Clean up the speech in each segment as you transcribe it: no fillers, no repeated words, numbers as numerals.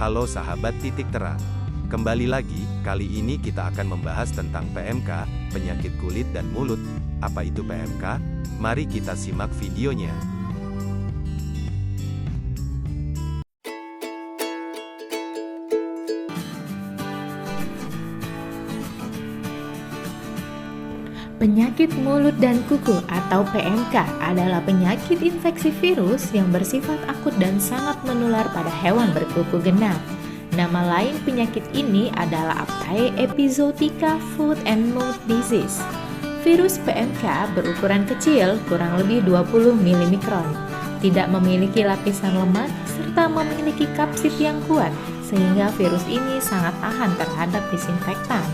Halo sahabat titik terang. Kembali lagi, kali ini kita akan membahas tentang PMK, penyakit kulit dan mulut. Apa itu PMK? Mari kita simak videonya. Penyakit mulut dan kuku atau PMK adalah penyakit infeksi virus yang bersifat akut dan sangat menular pada hewan berkuku genap. Nama lain penyakit ini adalah Aptae epizootica foot and mouth disease. Virus PMK berukuran kecil, kurang lebih 20 mmikron, tidak memiliki lapisan lemak serta memiliki kapsid yang kuat, sehingga virus ini sangat tahan terhadap disinfektan.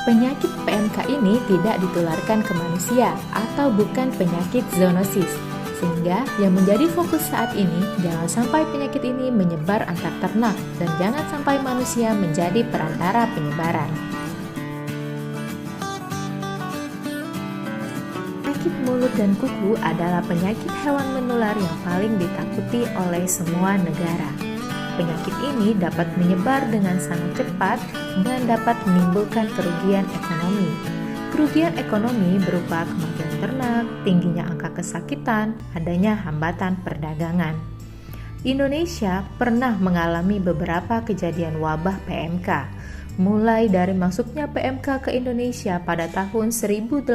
Penyakit PMK ini tidak ditularkan ke manusia atau bukan penyakit zoonosis, sehingga yang menjadi fokus saat ini jangan sampai penyakit ini menyebar antar ternak dan jangan sampai manusia menjadi perantara penyebaran. Penyakit mulut dan kuku adalah penyakit hewan menular yang paling ditakuti oleh semua negara. Penyakit ini dapat menyebar dengan sangat cepat dan dapat menimbulkan kerugian ekonomi. Kerugian ekonomi berupa kematian ternak, tingginya angka kesakitan, adanya hambatan perdagangan. Indonesia pernah mengalami beberapa kejadian wabah PMK, mulai dari masuknya PMK ke Indonesia pada tahun 1887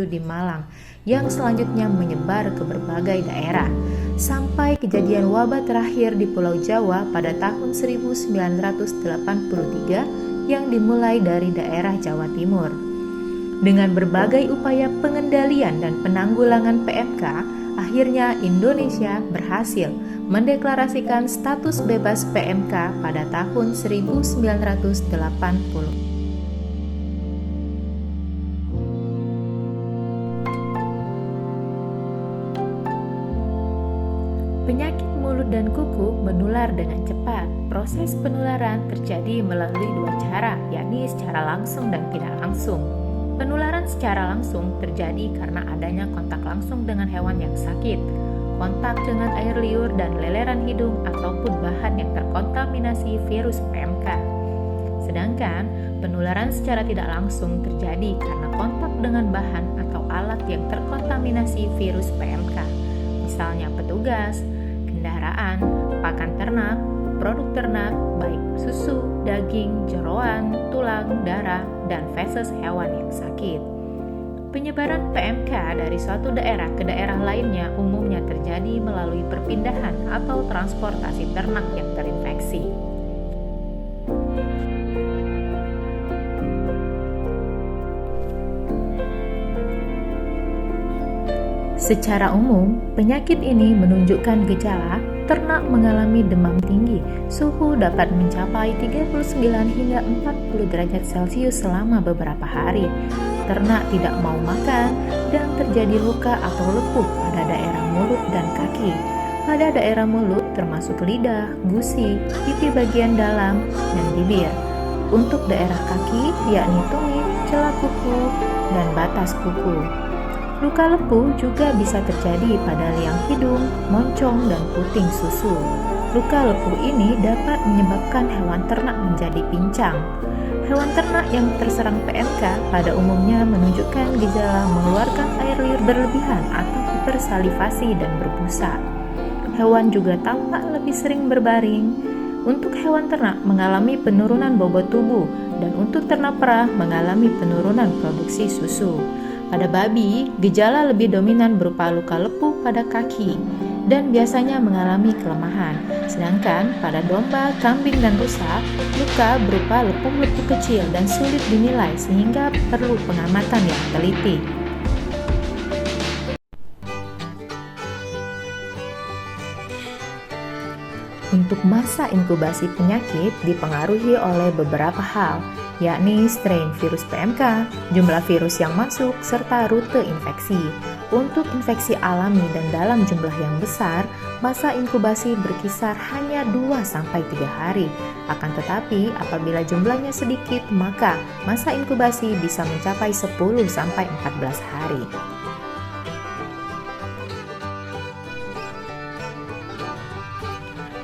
di Malang, yang selanjutnya menyebar ke berbagai daerah, sampai kejadian wabah terakhir di Pulau Jawa pada tahun 1983 yang dimulai dari daerah Jawa Timur. Dengan berbagai upaya pengendalian dan penanggulangan PMK, akhirnya Indonesia berhasil mendeklarasikan status bebas PMK pada tahun 1980. Penyakit mulut dan kuku menular dengan cepat. Proses penularan terjadi melalui dua cara, yakni secara langsung dan tidak langsung. Penularan secara langsung terjadi karena adanya kontak langsung dengan hewan yang sakit, kontak dengan air liur dan leleran hidung ataupun bahan yang terkontaminasi virus PMK. Sedangkan penularan secara tidak langsung terjadi karena kontak dengan bahan atau alat yang terkontaminasi virus PMK, misalnya petugas, kendaraan, pakan ternak, produk ternak, baik susu, daging, jeroan, tulang, darah, dan feses hewan yang sakit. Penyebaran PMK dari suatu daerah ke daerah lainnya umumnya terjadi melalui perpindahan atau transportasi ternak yang terinfeksi. Secara umum, penyakit ini menunjukkan gejala ternak mengalami demam tinggi, suhu dapat mencapai 39 hingga 40 derajat Celcius selama beberapa hari, ternak tidak mau makan, dan terjadi luka atau lepuh pada daerah mulut dan kaki. Pada daerah mulut termasuk lidah, gusi, pipi bagian dalam, dan bibir. Untuk daerah kaki yakni tumit, celah kuku, dan batas kuku. Luka lepuh juga bisa terjadi pada liang hidung, moncong, dan puting susu. Luka lepuh ini dapat menyebabkan hewan ternak menjadi pincang. Hewan ternak yang terserang PMK pada umumnya menunjukkan gejala mengeluarkan air liur berlebihan atau hipersalivasi dan berbusa. Hewan juga tampak lebih sering berbaring. Untuk hewan ternak mengalami penurunan bobot tubuh dan untuk ternak perah mengalami penurunan produksi susu. Pada babi, gejala lebih dominan berupa luka lepuh pada kaki dan biasanya mengalami kelemahan. Sedangkan pada domba, kambing, dan rusa, luka berupa lepuh-lepuh kecil dan sulit dinilai sehingga perlu pengamatan yang teliti. Untuk masa inkubasi penyakit dipengaruhi oleh beberapa hal, yakni strain virus PMK, jumlah virus yang masuk, serta rute infeksi. Untuk infeksi alami dan dalam jumlah yang besar, masa inkubasi berkisar hanya 2-3 hari. Akan tetapi, apabila jumlahnya sedikit, maka masa inkubasi bisa mencapai 10-14 hari.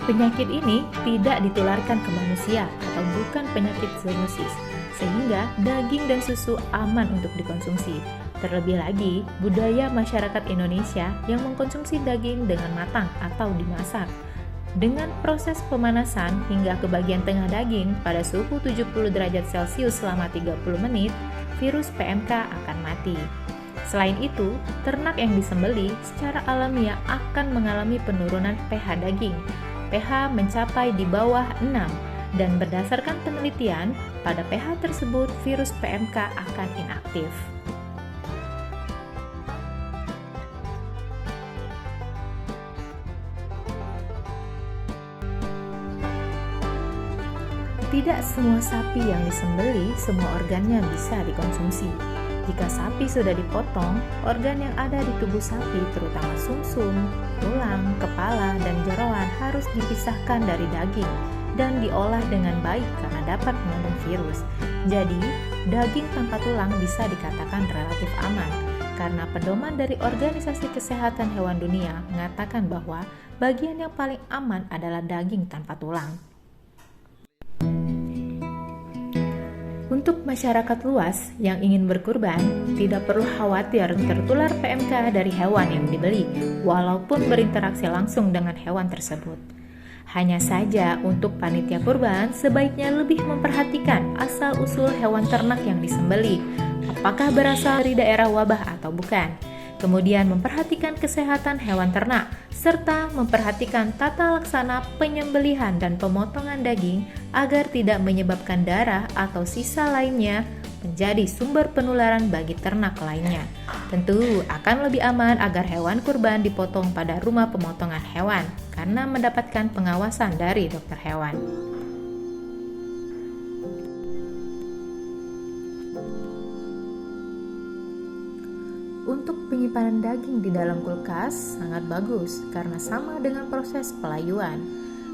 Penyakit ini tidak ditularkan ke manusia atau bukan penyakit zoonosis, sehingga daging dan susu aman untuk dikonsumsi. Terlebih lagi, budaya masyarakat Indonesia yang mengkonsumsi daging dengan matang atau dimasak. Dengan proses pemanasan hingga ke bagian tengah daging pada suhu 70 derajat Celcius selama 30 menit, virus PMK akan mati. Selain itu, ternak yang disembelih secara alamiah akan mengalami penurunan pH daging. pH mencapai di bawah 6, dan berdasarkan penelitian, pada pH tersebut virus PMK akan inaktif. Tidak semua sapi yang disembelih, semua organnya bisa dikonsumsi. Jika sapi sudah dipotong, organ yang ada di tubuh sapi terutama sumsum, tulang, kepala, dan jeroan harus dipisahkan dari daging dan diolah dengan baik karena dapat mengandung virus. Jadi, daging tanpa tulang bisa dikatakan relatif aman karena pedoman dari Organisasi Kesehatan Hewan Dunia mengatakan bahwa bagian yang paling aman adalah daging tanpa tulang. Untuk masyarakat luas yang ingin berkurban, tidak perlu khawatir tertular PMK dari hewan yang dibeli, walaupun berinteraksi langsung dengan hewan tersebut. Hanya saja untuk panitia kurban, sebaiknya lebih memperhatikan asal-usul hewan ternak yang disembelih, apakah berasal dari daerah wabah atau bukan. Kemudian memperhatikan kesehatan hewan ternak, serta memperhatikan tata laksana penyembelihan dan pemotongan daging agar tidak menyebabkan darah atau sisa lainnya menjadi sumber penularan bagi ternak lainnya. Tentu akan lebih aman agar hewan kurban dipotong pada rumah pemotongan hewan karena mendapatkan pengawasan dari dokter hewan. Untuk penyimpanan daging di dalam kulkas sangat bagus karena sama dengan proses pelayuan.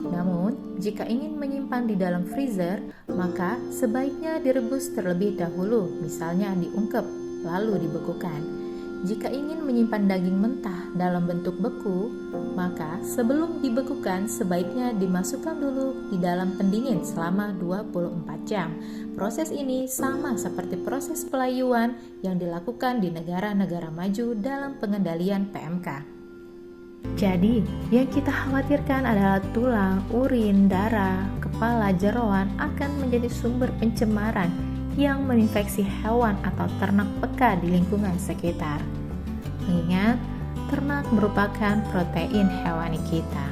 Namun, jika ingin menyimpan di dalam freezer, maka sebaiknya direbus terlebih dahulu, misalnya diungkep, lalu dibekukan. Jika ingin menyimpan daging mentah dalam bentuk beku, maka sebelum dibekukan sebaiknya dimasukkan dulu di dalam pendingin selama 24 jam. Proses ini sama seperti proses pelayuan yang dilakukan di negara-negara maju dalam pengendalian PMK. Jadi, yang kita khawatirkan adalah tulang, urin, darah, kepala, jeroan akan menjadi sumber pencemaran yang menginfeksi hewan atau ternak peka di lingkungan sekitar. Mengingat, ternak merupakan protein hewani kita.